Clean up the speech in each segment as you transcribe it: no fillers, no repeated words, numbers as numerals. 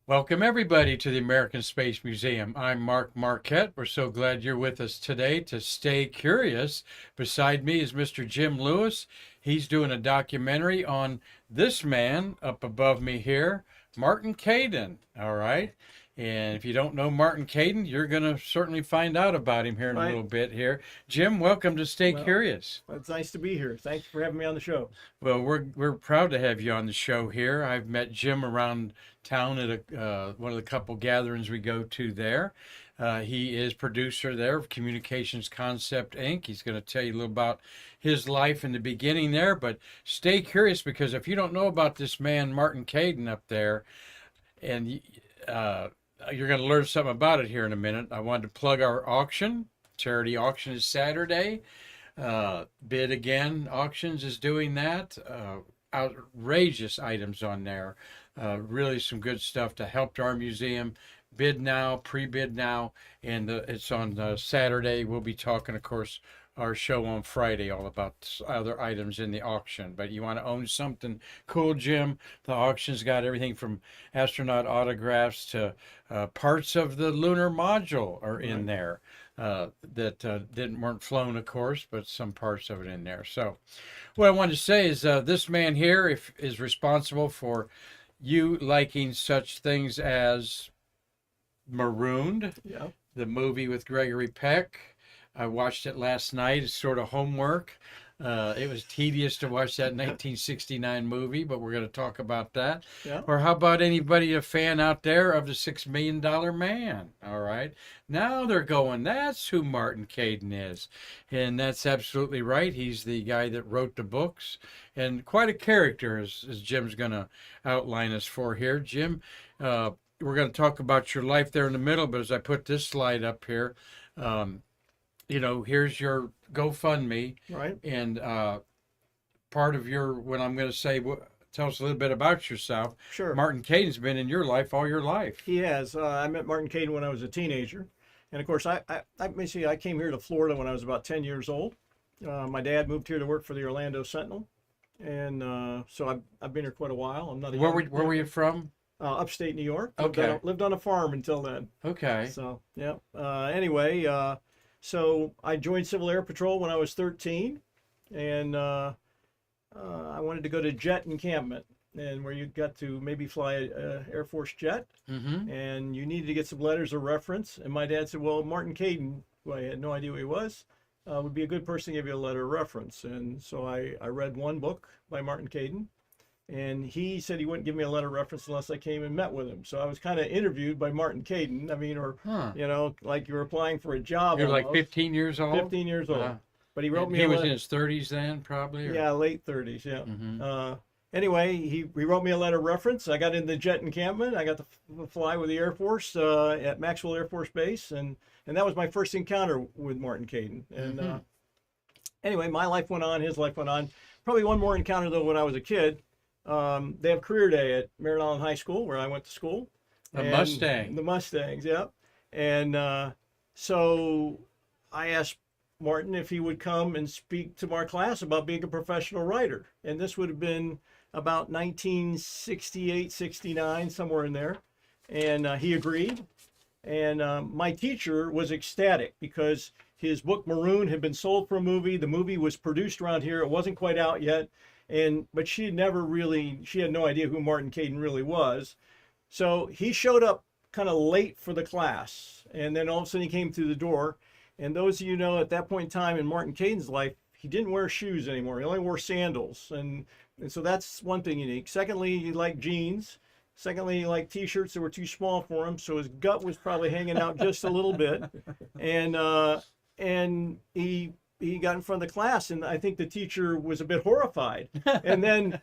Welcome, everybody, to the American Space Museum. I'm Marquette. We're so glad you're with us today to stay curious. Beside me is Mr. Jim Lewis. He's doing a documentary on this man up above me here, Martin Caiden. All right. And if you don't know Martin Caiden, you're going to certainly find out about him here in a Right. little bit here. Jim, welcome to Stay Well, Curious. it's nice to be here. Thanks for having me on the show. Well, we're proud to have you on the show here. I've met Jim around town at one of the couple gatherings we go to there. He is producer there of Communications Concept Inc. He's going to tell you a little about his life in the beginning there, but stay curious because if you don't know about this man, Martin Caiden up there, and you're going to learn something about it here in a minute. I wanted to plug our auction. Charity auction is Saturday. Bid Again Auctions is doing that. Outrageous items on there. Really some good stuff to help our museum. Bid now, pre-bid now, and it's on Saturday. We'll be talking, of course, our show on Friday all about other items in the auction. But you want to own something cool, Jim? The auction's got everything from astronaut autographs to parts of the lunar module are in there that weren't flown, of course, but some parts of it in there. So what I wanted to say is this man here is responsible for you liking such things as Marooned, Yeah. the movie with Gregory Peck. I watched it last night. It's sort of homework. It was tedious to watch that 1969 movie, but we're going to talk about that. Yeah. Or how about anybody a fan out there of the $6 Million Man? All right. Now they're going, that's who Martin Caiden is. And that's absolutely right. He's the guy that wrote the books and quite a character, as Jim's going to outline us for here. Jim, we're going to talk about your life there in the middle, but as I put this slide up here, here's your GoFundMe. Right. And part of what I'm going to say, tell us a little bit about yourself. Sure. Martin Caiden's been in your life all your life. He has. I met Martin Caiden when I was a teenager. And of course, I came here to Florida when I was about 10 years old. My dad moved here to work for the Orlando Sentinel. And so I've been here quite a while. I'm not a Where were you from? Upstate New York. Okay. Lived on a farm until then. Okay. So, yeah. Anyway, so I joined Civil Air Patrol when I was 13. And I wanted to go to jet encampment, and where you got to maybe fly a Air Force jet, and you needed to get some letters of reference. And my dad said, well, Martin Caiden, who I had no idea who he was, would be a good person to give you a letter of reference. And so I read one book by Martin Caiden, and he said he wouldn't give me a letter of reference unless I came and met with him. So I was kind of interviewed by Martin Caiden. I mean, like you were applying for a job. You're like almost. 15 years old? 15 years old. But he wrote me He a was letter. in his 30s then, probably? Or? Yeah, late 30s, yeah. Mm-hmm. Anyway, he wrote me a letter of reference. I got in the jet encampment. I got to fly with the Air Force at Maxwell Air Force Base, and that was my first encounter with Martin Caiden. And anyway, my life went on, his life went on. Probably one more encounter, though, when I was a kid. They have career day at Merritt Island High School, where I went to school. The Mustang. The Mustangs, yeah. And so I asked Martin if he would come and speak to our class about being a professional writer. And this would have been about 1968, 69, somewhere in there. And he agreed. And my teacher was ecstatic because his book Marooned had been sold for a movie. The movie was produced around here. It wasn't quite out yet. But she had no idea who Martin Caiden really was. So he showed up kind of late for the class. And then all of a sudden he came through the door. And those of you know, at that point in time in Martin Caiden's life, he didn't wear shoes anymore. He only wore sandals. And so that's one thing unique. Secondly, he liked jeans. Secondly, he liked T-shirts that were too small for him. So his gut was probably hanging out just a little bit. And he got in front of the class, and I think the teacher was a bit horrified. And then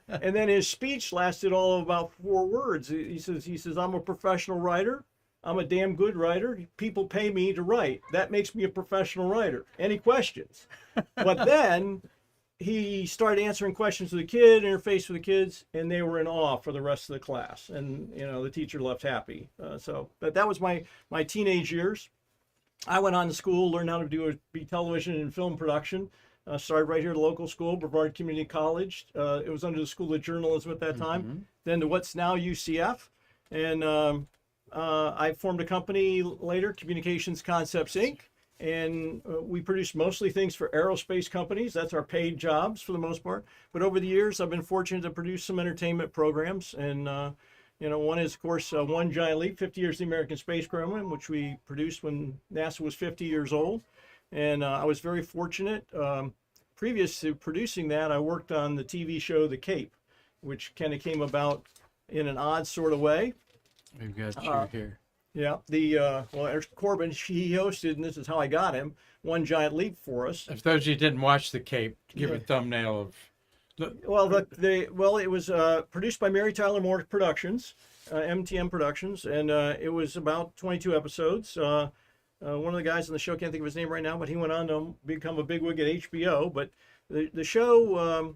his speech lasted all of about 4 words. He says, I'm a professional writer. I'm a damn good writer. People pay me to write. That makes me a professional writer. Any questions? But then he started answering questions with the kid, interfaced with the kids, and they were in awe for the rest of the class. And, the teacher left happy. But that was my teenage years. I went on to school, learned how to be television and film production. Started right here at a local school, Brevard Community College. It was under the School of Journalism at that time. Then to what's now UCF. And I formed a company later, Communications Concepts Inc. And we produce mostly things for aerospace companies. That's our paid jobs for the most part. But over the years, I've been fortunate to produce some entertainment programs. And, one is, of course, One Giant Leap, 50 Years of the American Space Program, which we produced when NASA was 50 years old. And I was very fortunate. Previous to producing that, I worked on the TV show The Cape, which kind of came about in an odd sort of way. We've got you here. Yeah, there's Corbin, he hosted, and this is how I got him, One Giant Leap for us. If those of you didn't watch The Cape, give a thumbnail of. It was produced by Mary Tyler Moore Productions, MTM Productions, and it was about 22 episodes. One of the guys on the show, can't think of his name right now, but he went on to become a bigwig at HBO. But the show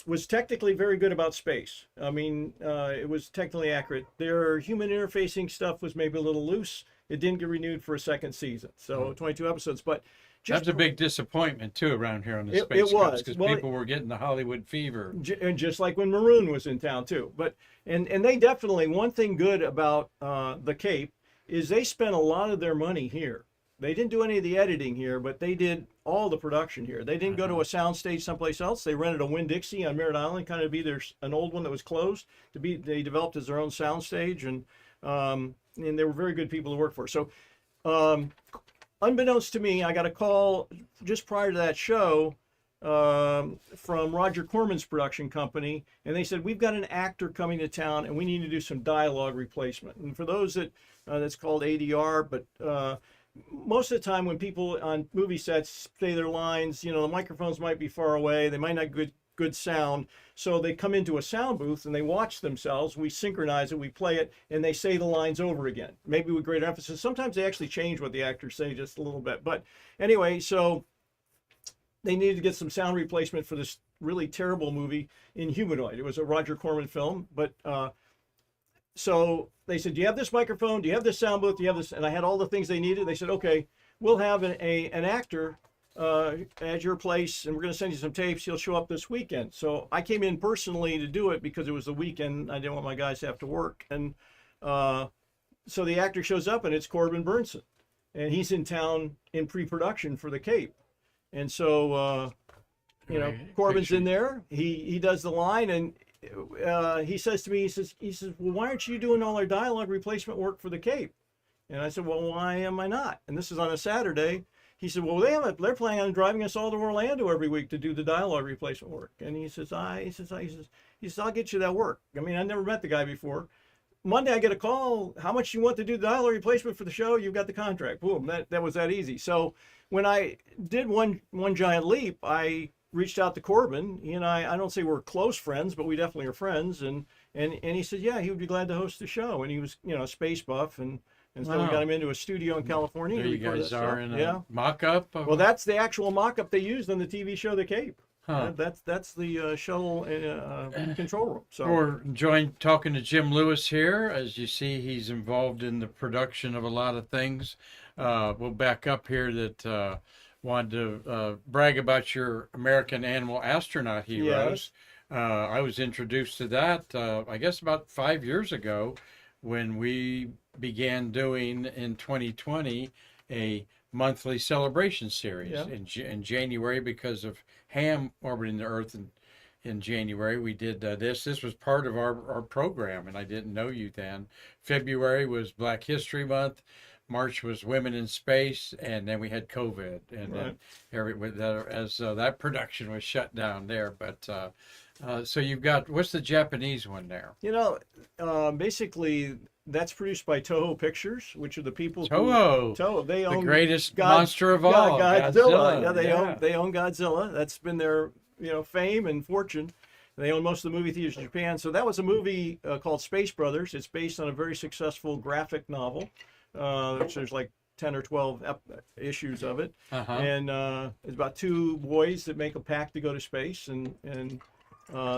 was technically very good about space. I mean, it was technically accurate. Their human interfacing stuff was maybe a little loose. It didn't get renewed for a second season, so 22 episodes. But that's a big disappointment too around here on the Space it was because people were getting the Hollywood fever, and just like when Marooned was in town too. But and they definitely, one thing good about the Cape is they spent a lot of their money here. They didn't do any of the editing here, but they did all the production here. They didn't go to a soundstage someplace else. They rented a Winn-Dixie on Merritt Island, kind of be an old one that was closed. They developed as their own soundstage, and they were very good people to work for. So, unbeknownst to me, I got a call just prior to that show from Roger Corman's production company, and they said, we've got an actor coming to town, and we need to do some dialogue replacement. And for those that's called ADR, but most of the time when people on movie sets say their lines, the microphones might be far away, they might not get good sound, so they come into a sound booth and they watch themselves, we synchronize it, we play it, and they say the lines over again, maybe with greater emphasis. Sometimes they actually change what the actors say just a little bit. But anyway, so they needed to get some sound replacement for this really terrible movie, Inhumanoid. It was a Roger Corman film, but so they said, do you have this microphone? Do you have this sound booth? Do you have this? And I had all the things they needed. They said, okay, we'll have an actor at your place, and we're going to send you some tapes. He'll show up this weekend. So I came in personally to do it because it was the weekend. I didn't want my guys to have to work. And so the actor shows up, and it's Corbin Burnson. And he's in town in pre-production for The Cape. And so, Corbin's in there. He does the line, and he says to me, he says, well, why aren't you doing all our dialogue replacement work for The Cape? And I said, well, why am I not? And this is on a Saturday. He said, well, they're planning on driving us all to Orlando every week to do the dialogue replacement work. And he says, I'll get you that work. I mean, I never met the guy before. Monday, I get a call. How much you want to do the dialogue replacement for the show? You've got the contract. Boom. That was that easy. So when I did one Giant Leap, I reached out to Corbin. He and I don't say we're close friends, but we definitely are friends. And he said, yeah, he would be glad to host the show. And he was, a space buff, and so we got him into a studio in California. There you guys are in a mock-up? Well, that's the actual mock-up they used on the TV show The Cape. Huh. That's the show control room. So we're enjoying talking to Jim Lewis here. As you see, he's involved in the production of a lot of things. We'll back up here that wanted to brag about your American Animal Astronaut Heroes. Yes. I was introduced to that, I guess, about 5 years ago when we began doing in 2020 a monthly celebration series. In January, because of Ham orbiting the Earth in January, we did this. This was part of our program, and I didn't know you then. February was Black History Month. March was Women in Space, and then we had COVID, and then that production was shut down there. But so you've got, what's the Japanese one there? Basically, that's produced by Toho Pictures, which are the people Toho, they own the greatest monster of all, Godzilla. Yeah, they own Godzilla. That's been their fame and fortune. They own most of the movie theaters in Japan. So that was a movie called Space Brothers. It's based on a very successful graphic novel. Which there's like 10 or 12 issues of it. And it's about two boys that make a pact to go to space. And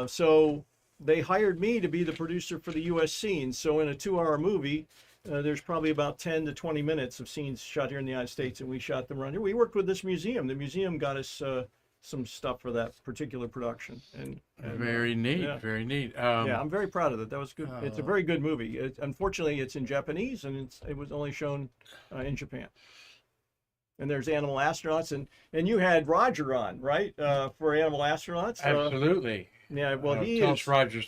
so they hired me to be the producer for the U.S. scenes. So in a 2-hour movie, there's probably about 10 to 20 minutes of scenes shot here in the United States, and we shot them around here. We worked with this museum. The museum got us some stuff for that particular production. And Very neat, yeah. very neat. Yeah, I'm very proud of it. That was good. It's a very good movie. Unfortunately, it's in Japanese, and it was only shown in Japan. And there's Animal Astronauts, and you had Roger on, right, for Animal Astronauts? Absolutely. Yeah, well, he tell is us Roger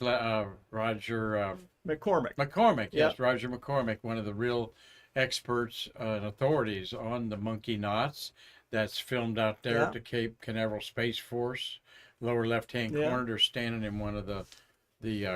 McCormick. McCormick. Yes, Yep. Roger McCormick, one of the real experts and authorities on the monkey knots. That's filmed out there Yeah. at the Cape Canaveral Space Force, lower left-hand Yeah. corner. They're standing in one of the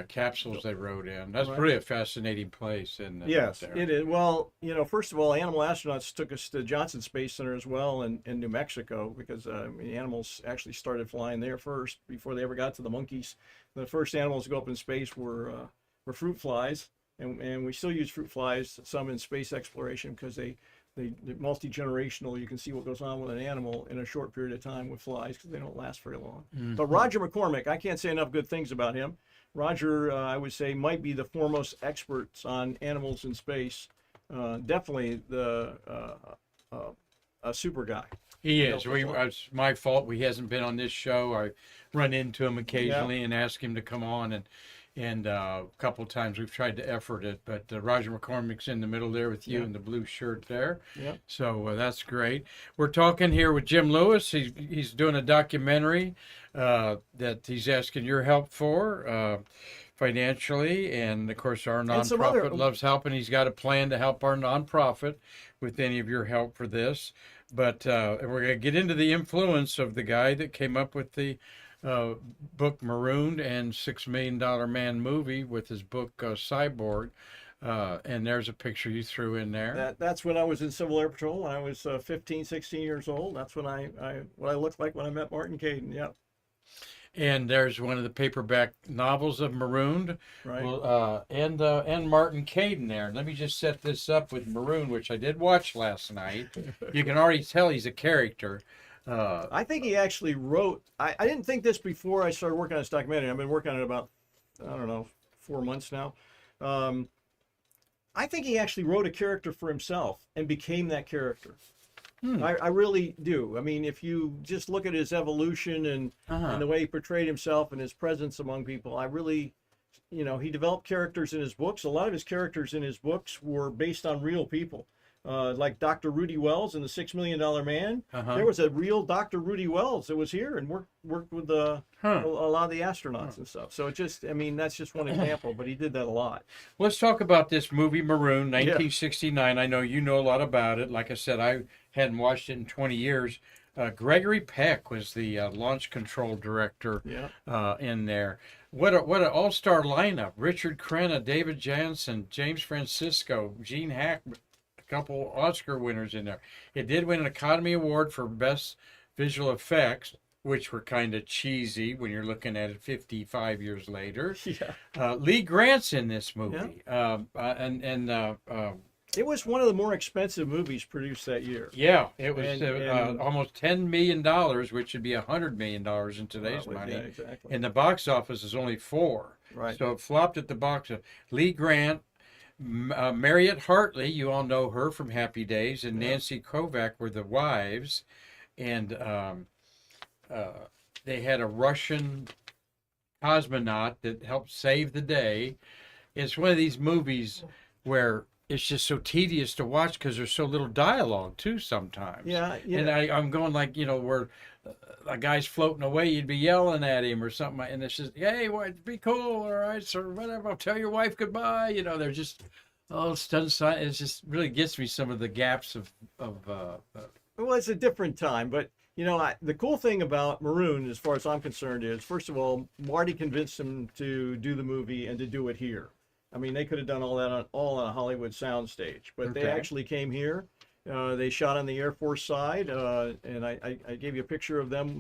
capsules they rode in. That's Right. really a fascinating place, isn't it? Yes, there? it is. Well, first of all, Animal Astronauts took us to Johnson Space Center as well in New Mexico because the animals actually started flying there first before they ever got to the monkeys. The first animals to go up in space were fruit flies, and we still use fruit flies some in space exploration because they're multi-generational. You can see what goes on with an animal in a short period of time with flies because they don't last very long. Mhm. But Roger McCormick, I can't say enough good things about him. Roger, I would say, might be the foremost experts on animals in space. Definitely a super guy. He You know, is. for sure. It's my fault. He hasn't been on this show. I run into him occasionally and ask him to come on, and a couple of times we've tried to effort it. But Roger McCormick's in the middle there with you Yeah. in the blue shirt there. Yeah. So that's great. We're talking here with Jim Lewis. He's doing a documentary that he's asking your help for. Financially, and of course our And some other- nonprofit loves helping. He's got a plan to help our nonprofit with any of your help for this. But we're going to get into the influence of the guy that came up with the book Marooned and $6 Million Man movie with his book Cyborg. And there's a picture you threw in there. That's when I was in Civil Air Patrol when I was 15, 16 years old. That's when what I looked like when I met Martin Caiden. Yeah. And there's one of the paperback novels of Marooned. Right. Well, and Martin Caiden there. Let me just set this up with Marooned, which I did watch last night. You can already tell he's a character. I think he actually wrote. I didn't think this before I started working on this documentary. I've been working on it about, I don't know, 4 months now. I think he actually wrote a character for himself and became that character. I really do. I mean, if you just look at his evolution and the way he portrayed himself and his presence among people, I really, he developed characters in his books. A lot of his characters in his books were based on real people. Like Dr. Rudy Wells in The $6 Million Man. There was a real Dr. Rudy Wells that was here and worked with a lot of the astronauts and stuff. So that's just one example, but he did that a lot. Let's talk about this movie, Maroon, 1969. I know you know a lot about it. Like I said, I hadn't watched it in 20 years. Gregory Peck was the launch control director in there. What an all-star lineup. Richard Crenna, David Jansen, James Francisco, Gene Hackman. Couple Oscar winners in there. It did win an Academy Award for Best Visual Effects, which were kind of cheesy when you're looking at it 55 years later. Lee Grant's in this movie. It was one of the more expensive movies produced that year. Yeah, it was And almost $10 million, which would be $100 million in today's money. Yeah, exactly. And the box office is only 4. Right. So it flopped at the box office. Lee Grant, Mariette Hartley, you all know her from Happy Days, and Nancy Kovac were the wives, and they had a Russian cosmonaut that helped save the day. It's one of these movies where it's just so tedious to watch because there's so little dialogue too sometimes. Yeah. And I'm going like, where a guy's floating away, you'd be yelling at him or something, and it's just, hey, be cool, all right, sir, whatever, I'll tell your wife goodbye. They're just, it's done. It just really gets me some of the gaps of Well, it's a different time, but the cool thing about Maroon, as far as I'm concerned, is first of all, Marty convinced him to do the movie and to do it here. I mean, they could have done all that on a Hollywood soundstage, but they actually came here. They shot on the Air Force side, and I gave you a picture of them,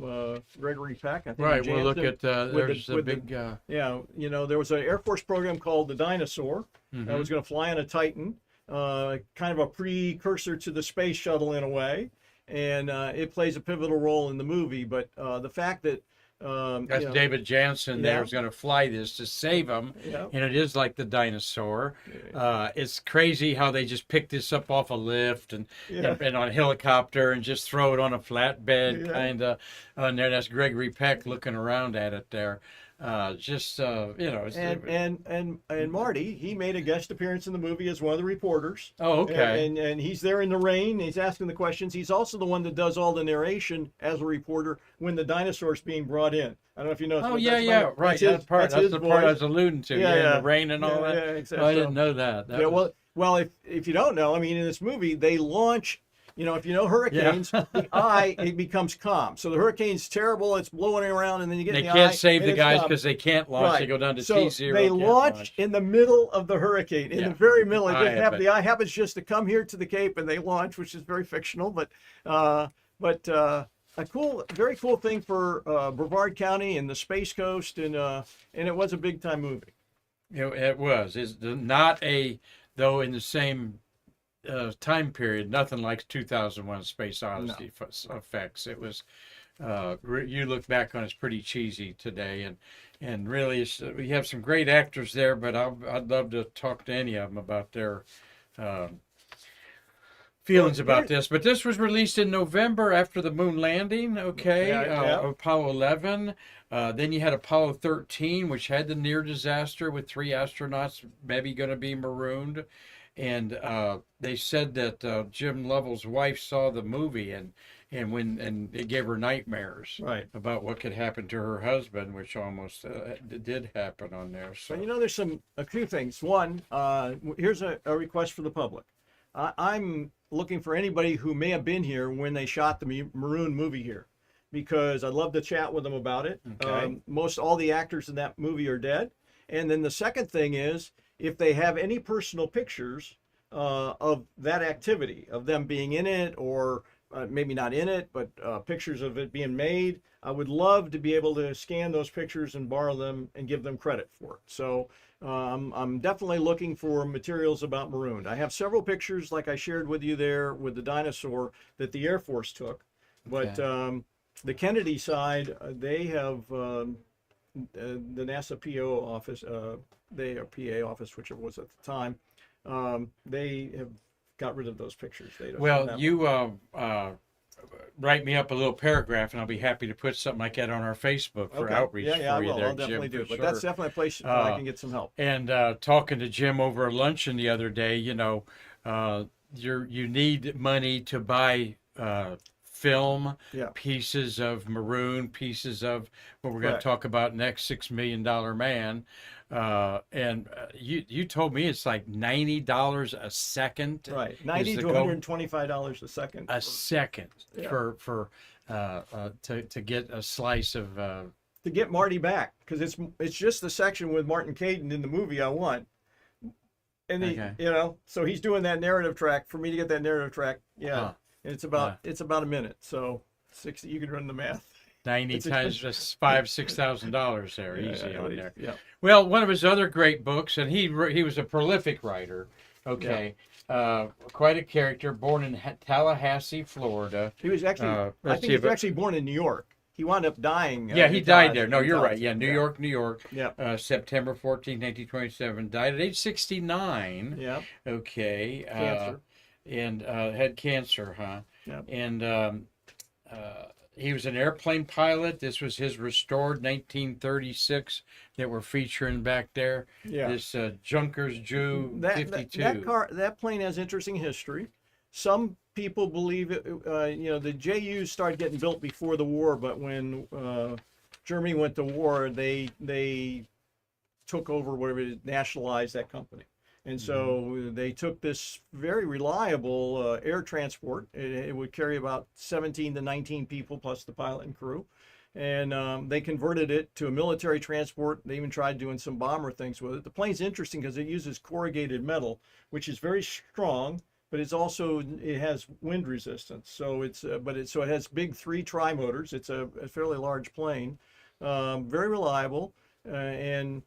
Gregory Peck. I think right. We'll look at there's a big. There was an Air Force program called the Dinosaur that was going to fly on a Titan, kind of a precursor to the space shuttle in a way, and it plays a pivotal role in the movie. But the fact that That's you know, David Jansen there yeah. was going to fly this to save him, Yeah. and it is like the dinosaur. It's crazy how they just pick this up off a lift Yeah. and on a helicopter and just throw it on a flatbed, Yeah. kind of. And there, that's Gregory Peck looking around at it there. You know, And Marty, he made a guest appearance in the movie as one of the reporters. oh, okay. And he's there in the rain. He's asking the questions. He's also the one that does all the narration as a reporter when the dinosaur's being brought in. I don't know if you know. Oh, yeah, right. That's the part I was alluding to. Yeah, the rain and all that. Yeah, exactly. Oh, I didn't know that. Yeah, well, if you don't know, I mean, in this movie, they launch. You know, if you know hurricanes, the eye, it becomes calm. So the hurricane's terrible, it's blowing around, and then you get They in the can't eye, save and the it's guys calm. because they can't launch. Right. They go down to So T0. they can't launch in the middle of the hurricane, in Yeah. the very middle. The The eye happens just to come here to the Cape, and they launch, which is very fictional, but a very cool thing for Brevard County and the Space Coast, and it was a big time movie. It was. It's not though in the same time period, nothing like 2001 Space Odyssey effects. It was, you look back on it's pretty cheesy today, and really we have some great actors there, but I'd love to talk to any of them about their feelings about this. But this was released in November after the moon landing, okay? Apollo 11. Then you had Apollo 13, which had the near disaster with 3 astronauts maybe going to be marooned. And they said that Jim Lovell's wife saw the movie and it gave her nightmares about what could happen to her husband, which almost did happen on there. So And you know, there's a few things. One, here's a request for the public. I'm looking for anybody who may have been here when they shot the Marooned movie here, because I'd love to chat with them about it. Okay. Most all the actors in that movie are dead. And then the second thing is, if they have any personal pictures of that activity, of them being in it, or maybe not in it, but pictures of it being made, I would love to be able to scan those pictures and borrow them and give them credit for it. So I'm definitely looking for materials about Marooned. I have several pictures, like I shared with you there, with the dinosaur that the Air Force took. But the Kennedy side, they have the NASA PO office, their PA office, which it was at the time, they have got rid of those pictures. They don't have them. You write me up a little paragraph, and I'll be happy to put something like that on our Facebook for outreach for I you will. there, I'll definitely Jim, do. for But sure. that's definitely a place where I can get some help. And talking to Jim over luncheon the other day, you know, you need money to buy film, pieces of Maroon, pieces of what we're going to talk about next, $6 Million Man. And you told me it's like $90 a second. Right, $90 to $125 a second. A second for to get a slice of. To get Marty back, because it's just the section with Martin Caiden in the movie I want. And you know, so he's doing that narrative track for me to get that narrative track. Yeah. And it's about a minute. So 60, you can run the math. 90 times just $6,000 there, easy on there. Yeah. Well, one of his other great books, and he was a prolific writer. Okay, quite a character. Born in Tallahassee, Florida. He was actually, I think he was actually born in New York. He wound up dying. Yeah, he died there. No, you're right. Yeah, New York. Yeah. September 14, 1927. Died at age 69. Yeah. Okay. Cancer. And had cancer, huh? Yeah. And he was an airplane pilot. This was his restored 1936 that we're featuring back there. Yeah. This Junkers Jew 52. That plane has interesting history. Some people believe it. You know, the JUs started getting built before the war, but when Germany went to war, they took over, whatever, nationalized that company. And so they took this very reliable air transport. It would carry about 17 to 19 people plus the pilot and crew. And they converted it to a military transport. They even tried doing some bomber things with it. The plane's interesting because it uses corrugated metal, which is very strong, but it has wind resistance. So it has big 3 tri-motors. It's a fairly large plane, very reliable, and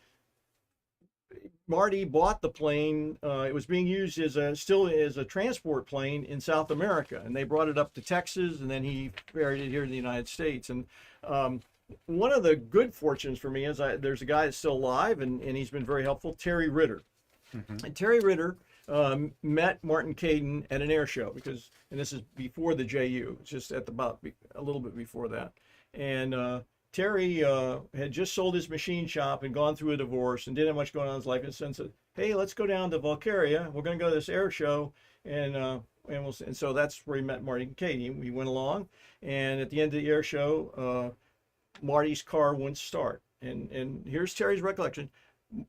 Marty bought the plane. It was being used still as a transport plane in South America, and they brought it up to Texas, and then he ferried it here to the United States. And one of the good fortunes for me is there's a guy that's still alive, and he's been very helpful, Terry Ritter. Mm-hmm. And Terry Ritter met Martin Caiden at an air show and this is before the JU, it's just a little bit before that. And Terry had just sold his machine shop and gone through a divorce and didn't have much going on in his life, and said, "Hey, let's go down to Valkyria. We're going to go to this air show, and so that's where he met Martin Caiden. We went along, and at the end of the air show, Marty's car wouldn't start. And here's Terry's recollection.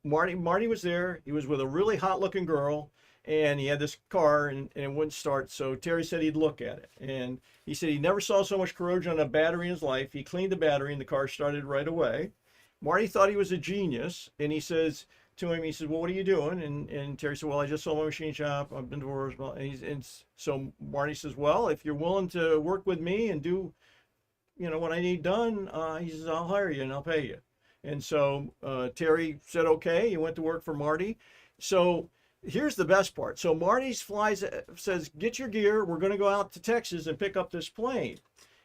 Marty was there. He was with a really hot looking girl, and he had this car, and it wouldn't start. So Terry said he'd look at it. And he said he never saw so much corrosion on a battery in his life. He cleaned the battery and the car started right away. Marty thought he was a genius, and he says to him, he said, "Well, what are you doing?" And Terry said, "Well, I just sold my machine shop. I've been divorced." And so Marty says, "Well, if you're willing to work with me and do, what I need done," he says, "I'll hire you and I'll pay you." And so Terry said, okay. He went to work for Marty. So here's the best part. So Marty says, "Get your gear. We're going to go out to Texas and pick up this plane."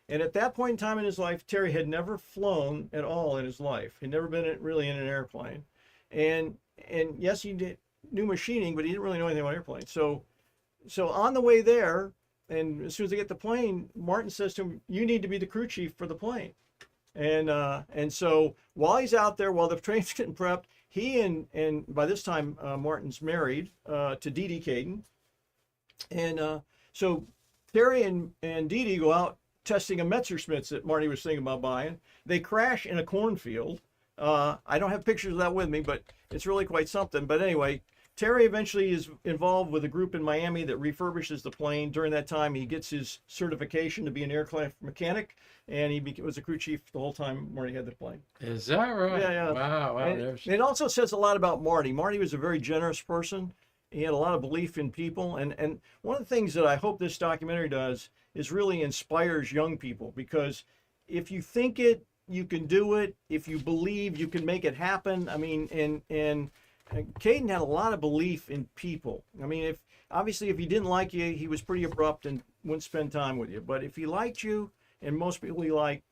And at that point in time in his life, Terry had never flown at all in his life. He'd never been really in an airplane. And yes, he knew machining, but he didn't really know anything about airplanes. So on the way there, and as soon as they get the plane, Martin says to him, "You need to be the crew chief for the plane." And so while he's out there, while the train's getting prepped, he and by this time Martin's married to Dee Dee Caiden, and so Terry and Dee Dee go out testing a Messerschmitts that Marty was thinking about buying. They crash in a cornfield. I don't have pictures of that with me, but it's really quite something. But anyway, Terry eventually is involved with a group in Miami that refurbishes the plane. During that time, he gets his certification to be an aircraft mechanic, and he was a crew chief the whole time Marty had the plane. Is that right? Yeah. Wow. And it also says a lot about Marty. Marty was a very generous person. He had a lot of belief in people. And one of the things that I hope this documentary does is really inspires young people, because if you think it, you can do it. If you believe, you can make it happen. I mean, and Caiden had a lot of belief in people. I mean, if he didn't like you, he was pretty abrupt and wouldn't spend time with you. But if he liked you, and most people he liked,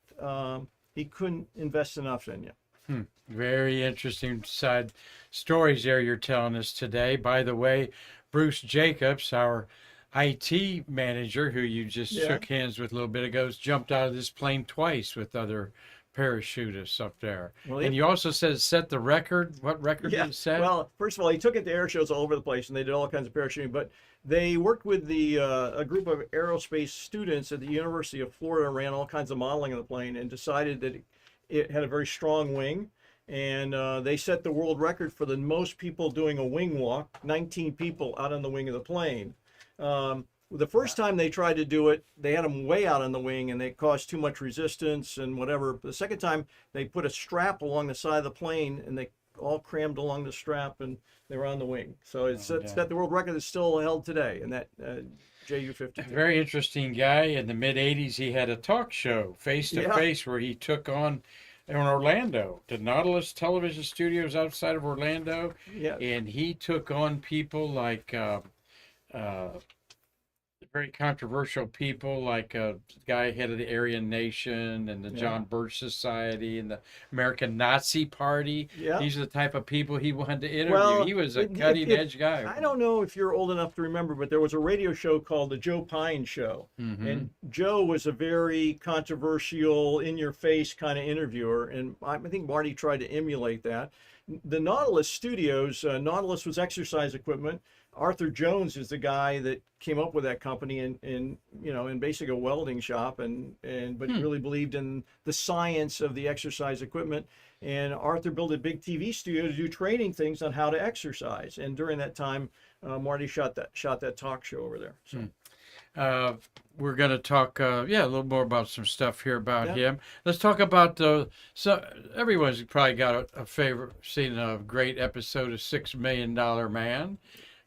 he couldn't invest enough in you. Very interesting side stories there you're telling us today. By the way, Bruce Jacobs, our IT manager, who you just shook hands with a little bit ago, jumped out of this plane twice with other parachutists up there. Well, and you also said set the record. What record did it set? Well, first of all, he took it to air shows all over the place, and they did all kinds of parachuting. But they worked with a group of aerospace students at the University of Florida, ran all kinds of modeling of the plane, and decided that it had a very strong wing. And they set the world record for the most people doing a wing walk, 19 people out on the wing of the plane. The first time they tried to do it, they had them way out on the wing, and they caused too much resistance and whatever. The second time, they put a strap along the side of the plane, and they all crammed along the strap, and they were on the wing. So it's that the world record is still held today, and that JU-52. Very interesting guy. In the mid-'80s, he had a talk show, Face to Face, where he took on in Orlando, the Nautilus Television Studios outside of Orlando. Yeah. And he took on people like very controversial people, like the guy head of the Aryan Nation and the John Birch Society and the American Nazi Party. Yeah. These are the type of people he wanted to interview. Well, he was a cutting-edge guy. I don't know if you're old enough to remember, but there was a radio show called The Joe Pine Show. Mm-hmm. And Joe was a very controversial, in-your-face kind of interviewer, and I think Marty tried to emulate that. The Nautilus Studios, Nautilus was exercise equipment. Arthur Jones is the guy that came up with that company in basically a welding shop, but he really believed in the science of the exercise equipment. And Arthur built a big TV studio to do training things on how to exercise. And during that time, Marty shot that talk show over there. So. We're going to talk, a little more about some stuff here about him. Let's talk about so everyone's probably got seen a great episode of $6 Million Man.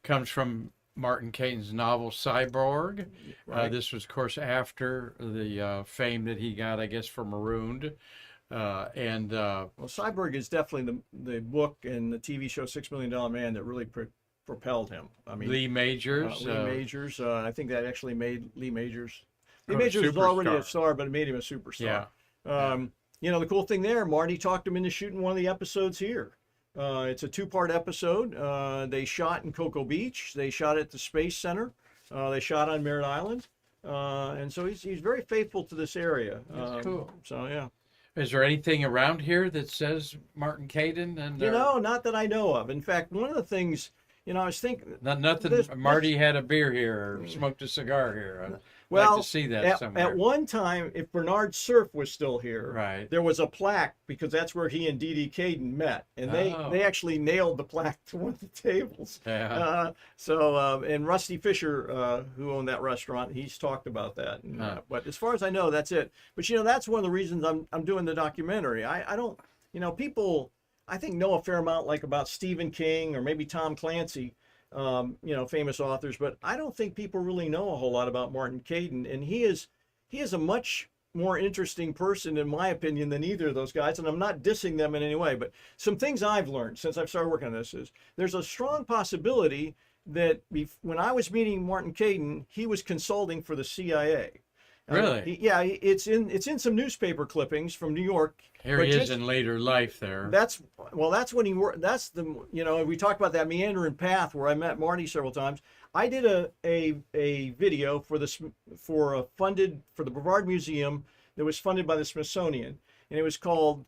Comes from Martin Caiden's novel Cyborg. Right. This was, of course, after the fame that he got, I guess, for Marooned. Well, Cyborg is definitely the book and the TV show $6 Million Man that really propelled him. I mean, Lee Majors. I think that actually made Lee Majors. Lee Majors was already a star, but it made him a superstar. Yeah. the cool thing there, Marty talked him into shooting one of the episodes here. It's a 2-part episode. They shot in Cocoa Beach. They shot at the Space Center. They shot on Merritt Island. And so he's very faithful to this area. That's cool. So, yeah. Is there anything around here that says Martin Caiden? And Not that I know of. In fact, one of the things, I was thinking. Nothing. Marty had a beer here or smoked a cigar here. I'd like to see that somewhere. At one time, if Bernard Cerf was still here, right, there was a plaque because that's where he and Dee Dee Caiden met, and they actually nailed the plaque to one of the tables. Yeah. And Rusty Fisher, who owned that restaurant, he's talked about that. But as far as I know, that's it. But that's one of the reasons I'm doing the documentary. I don't, people I think know a fair amount like about Stephen King or maybe Tom Clancy. Famous authors, but I don't think people really know a whole lot about Martin Caiden, and he is a much more interesting person, in my opinion, than either of those guys, and I'm not dissing them in any way, but some things I've learned since I've started working on this is there's a strong possibility that when I was meeting Martin Caiden, he was consulting for the CIA. Really? It's in some newspaper clippings from New York. Here he is in later life there. That's when he worked. That's we talked about that meandering path where I met Marty several times. I did a video for the Brevard Museum that was funded by the Smithsonian, and it was called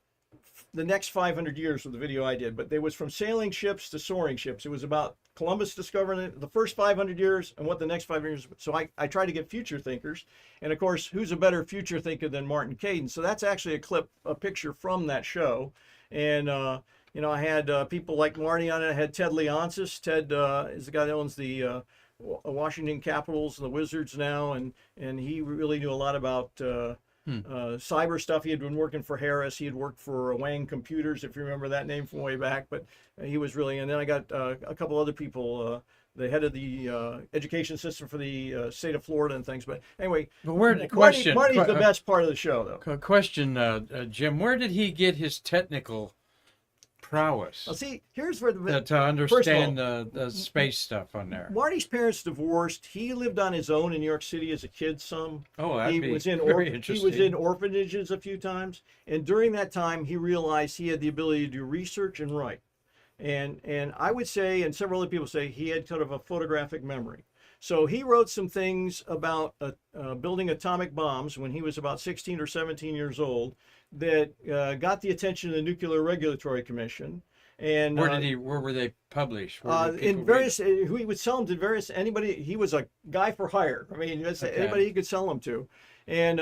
The Next 500 Years of the video I did. But it was from sailing ships to soaring ships. It was about Columbus discovering it, the first 500 years and what the next 500 years. So I try to get future thinkers. And of course, who's a better future thinker than Martin Caiden? So that's actually a picture from that show. And, I had people like Marty on it. I had Ted Leonsis. Ted is the guy that owns the Washington Capitals and the Wizards now. And he really knew a lot about cyber stuff. He had been working for Harris. He had worked for Wang Computers, if you remember that name from way back. But he was really, and then I got a couple other people, the head of the education system for the state of Florida and things. But anyway, Marty's the best part of the show, though. Question, Jim, where did he get his technical prowess? Well, see, here's where to understand the space stuff on there. Marty's parents divorced. He lived on his own in New York City as a kid some. Oh, that'd be very interesting. He was in orphanages a few times. And during that time, he realized he had the ability to do research and write. And I would say, and several other people say, he had sort of a photographic memory. So he wrote some things about building atomic bombs when he was about 16 or 17 years old that got the attention of the Nuclear Regulatory Commission. And where were they published? In various, he would sell them to anybody. He was a guy for hire. I mean, anybody he could sell them to. And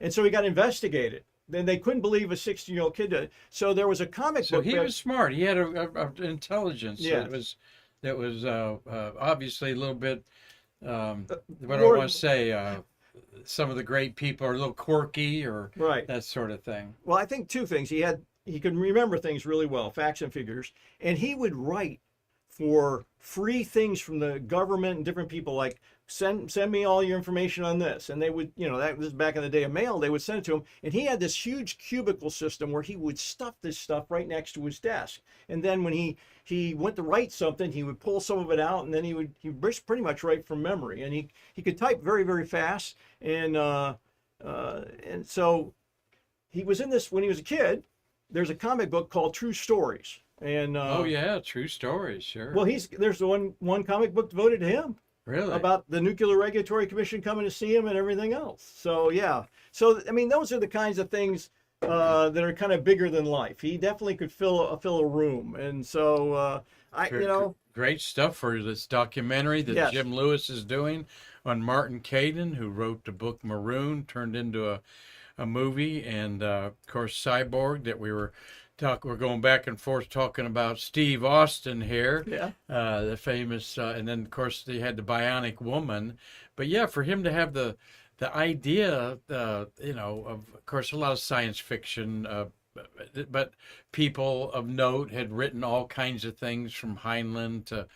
so he got investigated. Then they couldn't believe a 16-year-old kid did it. So there was a comic book. So he was smart. He had a intelligence that was obviously a little bit, what do I want to say, some of the great people are a little quirky or that sort of thing. Well, I think two things. He could remember things really well, facts and figures, and he would write for free things from the government and different people, like send me all your information on this. And they would, that was back in the day of mail, they would send it to him. And he had this huge cubicle system where he would stuff this stuff right next to his desk. And then when he went to write something, he would pull some of it out, and then he would pretty much write from memory. And he could type very, very fast. And so he was in this when he was a kid. There's a comic book called True Stories. And True Stories, sure. Well, there's one comic book devoted to him. Really? About the Nuclear Regulatory Commission coming to see him and everything else. So yeah. So I mean, those are the kinds of things that are kind of bigger than life. He definitely could fill a room. And so great stuff for this documentary that Jim Lewis is doing on Martin Caiden, who wrote the book Marooned, turned into a movie, and of course Cyborg that we're going back and forth talking about Steve Austin here, the famous, and then of course they had the Bionic Woman. But yeah, for him to have the idea, of course a lot of science fiction, but people of note had written all kinds of things from Heinlein to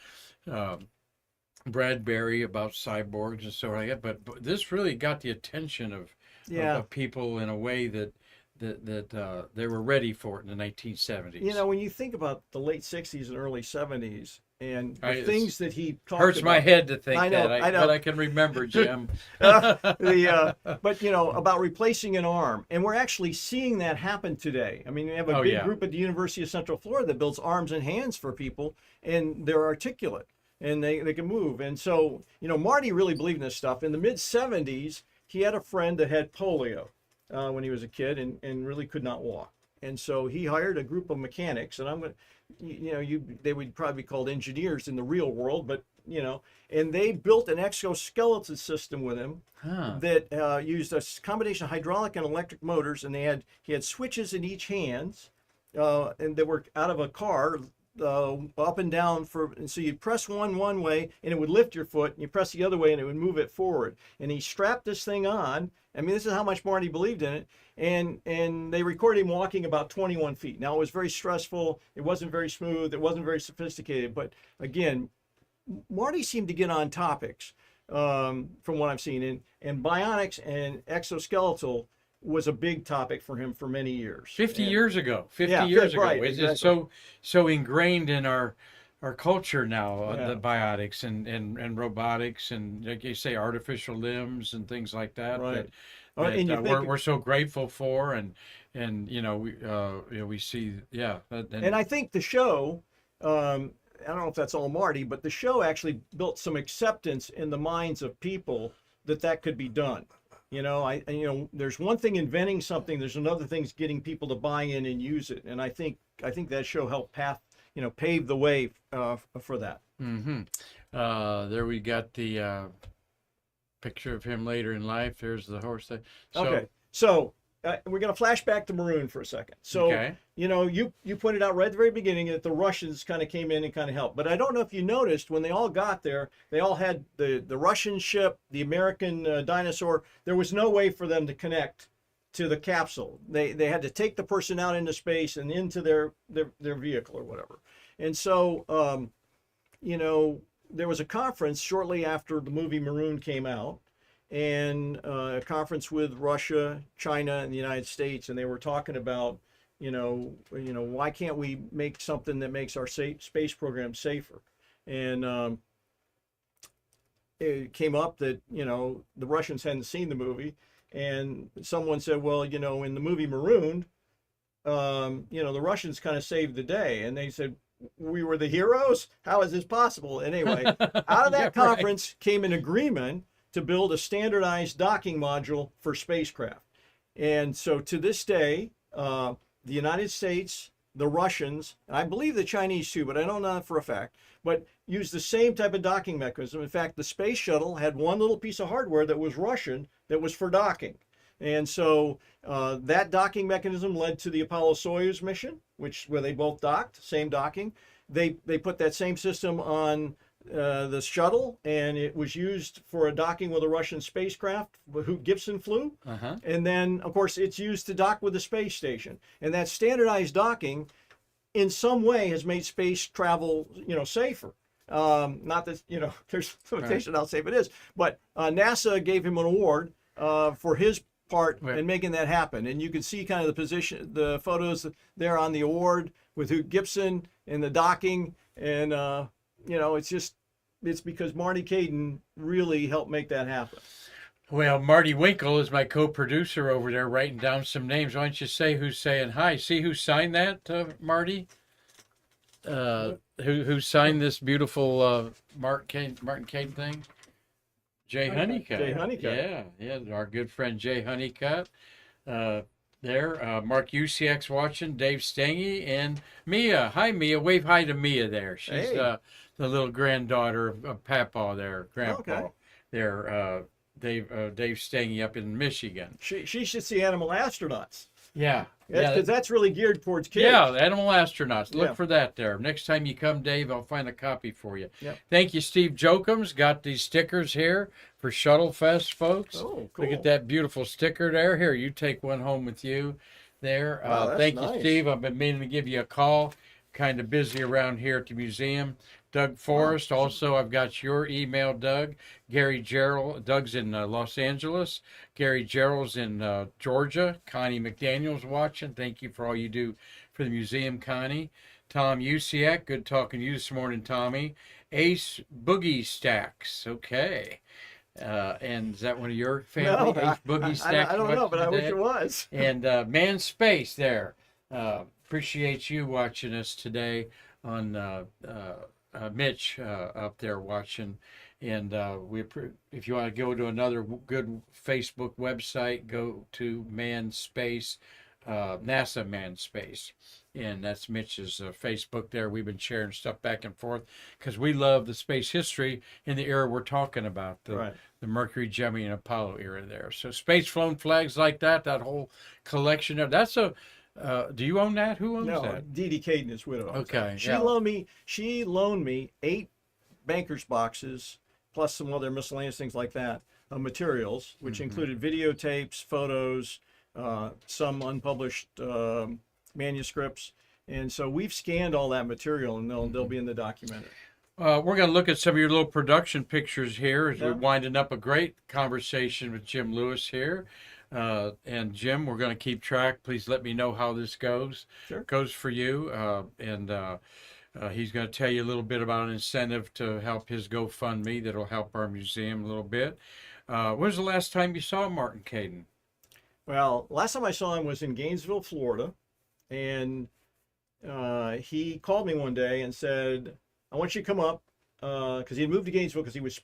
Bradbury about cyborgs and so on like that. But this really got the attention of people in a way that they were ready for it in the 1970s. You know, when you think about the late 60s and early 70s and the It's- things that he talked hurts about. my head to think I know, that, I know. but I can remember, Jim. But you know, about replacing an arm, and we're actually seeing that happen today. I mean, we have a Oh, big yeah. group at the University of Central Florida that builds arms and hands for people, and they're articulate and they can move. And so, you know, Marty really believed in this stuff. In the mid 70s, he had a friend that had polio when he was a kid and really could not walk. And so he hired a group of mechanics, and I'm going to, they would probably be called engineers in the real world, but, you know, and they built an exoskeleton system with him that used a combination of hydraulic and electric motors, and he had switches in each hands, and they were out of a car, up and down and so you'd press one way and it would lift your foot, and you press the other way and it would move it forward. And he strapped this thing on. I mean, this is how much Marty believed in it. And they recorded him walking about 21 feet. Now, it was very stressful. It wasn't very smooth. It wasn't very sophisticated. But again, Marty seemed to get on topics from what I've seen. And bionics and exoskeletal was a big topic for him for many years. 50 years ago. 50 Yeah, years ago. right, It's so ingrained in our culture now, the biotics and robotics and, like you say, artificial limbs and things like that. Right. We're so grateful for, and you know, we see, and I think the show, I don't know if that's all Marty, but the show actually built some acceptance in the minds of people that could be done. You know, there's one thing inventing something. There's another thing getting people to buy in and use it. And I think that show helped pave the way for that. Mm-hmm. There we got the picture of him later in life. There's the horse. Okay, so we're going to flash back to Marooned for a second. So, you know, you pointed out right at the very beginning that the Russians kind of came in and kind of helped. But I don't know if you noticed, when they all got there, they all had the Russian ship, the American dinosaur. There was no way for them to connect to the capsule. They had to take the person out into space and into their vehicle or whatever. And so, you know, there was a conference shortly after the movie Marooned came out, and a conference with Russia, China, and the United States, and they were talking about, you know, why can't we make something that makes our space program safer? And it came up that, you know, the Russians hadn't seen the movie, and someone said, well, you know, in the movie Marooned, you know, the Russians kind of saved the day, and they said, we were the heroes? How is this possible? And anyway, out of that conference came an agreement to build a standardized docking module for spacecraft. And so to this day, the United States, the Russians, and I believe the Chinese too, but I don't know that for a fact, but use the same type of docking mechanism. In fact, the space shuttle had one little piece of hardware that was Russian that was for docking. And so that docking mechanism led to the Apollo-Soyuz mission, where they both docked, same docking. They put that same system on the shuttle, and it was used for a docking with a Russian spacecraft who Gibson flew. And then, of course, it's used to dock with the space station. And that standardized docking, in some way, has made space travel, you know, safer. Not that, you know, there's limitation how safe it is, but NASA gave him an award for his part in making that happen. And you can see kind of the photos there on the award with Hugh Gibson and the docking. And, you know, it's because Marty Caiden really helped make that happen. Well, Marty Winkle is my co-producer over there writing down some names. Why don't you say who's saying hi? See who signed that, Marty? Who signed this beautiful Martin Caiden thing? Jay Honeycutt. Jay Honeycutt. Yeah, our good friend Jay Honeycutt. There, Mark Usiak's watching, Dave Stange, and Mia. Hi, Mia. Wave hi to Mia there. She's the little granddaughter of Papa there, Grandpa. There, Dave Stange up in Michigan. She should see Animal Astronauts. Yeah. Because that's really geared towards kids. Yeah, the Animal Astronauts. Look for that there. Next time you come, Dave, I'll find a copy for you. Yep. Thank you, Steve Jokums. Got these stickers here for Shuttle Fest, folks. Oh, cool. Look at that beautiful sticker there. Here, you take one home with you there. Wow, thank nice. you, Steve. I've been meaning to give you a call. Kind of busy around here at the museum. Doug Forrest. Also, I've got your email, Doug. Gary Gerald. Doug's in Los Angeles. Gary Gerald's in Georgia. Connie McDaniel's watching. Thank you for all you do for the museum, Connie. Tom Usiak. Good talking to you this morning, Tommy. Ace Boogie Stacks. Okay. And is that one of your family? No, Ace Boogie Stacks. I don't know, but I wish today? it was. And Man Space there. Appreciate you watching us today on Mitch up there watching. And if you want to go to another good Facebook website, go to Man Space, NASA Man Space. And that's Mitch's Facebook there. We've been sharing stuff back and forth because we love the space history in the era we're talking about, the Mercury, Gemini, and Apollo era there. So space flown flags like that whole collection of that's a. Do you own that? Who owns that? No, Dee Caiden is widow. Okay. She loaned me 8 banker's boxes plus some other miscellaneous things like that of materials, which included videotapes, photos, some unpublished manuscripts, and so we've scanned all that material, and they'll be in the documentary. We're going to look at some of your little production pictures here as we're winding up a great conversation with Jim Lewis here. And Jim, we're going to keep track. Please let me know how this goes. Sure. Goes for you. And he's going to tell you a little bit about an incentive to help his GoFundMe that'll help our museum a little bit. When was the last time you saw Martin Caiden? Well, last time I saw him was in Gainesville, Florida, and he called me one day and said, I want you to come up, because he had moved to Gainesville because he was